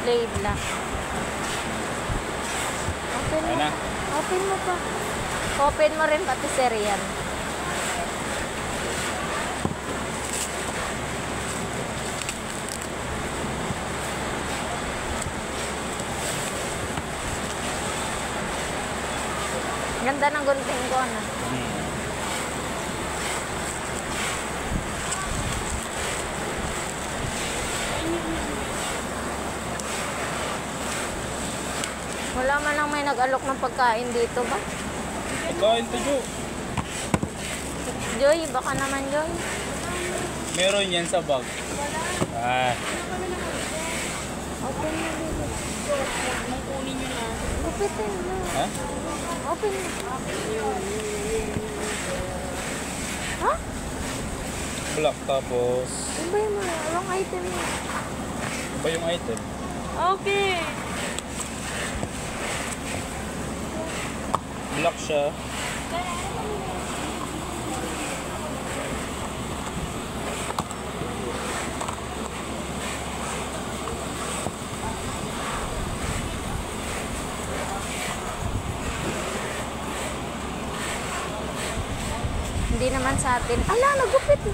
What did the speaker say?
Blade lang. Open mo. Ayan na. Open mo pa. Open mo rin pati sir yan. Ganda ng gunting ko, ano? Wala man lang may nag-alok ng pagkain dito ba? Pagkain to, Jo. Joy, baka naman Joy. Meron yan sa bag. Ah. Open mo dito. Gupitin mo. Ha? Open mo. Ha? Black tapos. Ibay mo. Wrong item mo. Ano ba yung item? Okay. Black siya. Hindi naman sa atin. Ala, nagupit.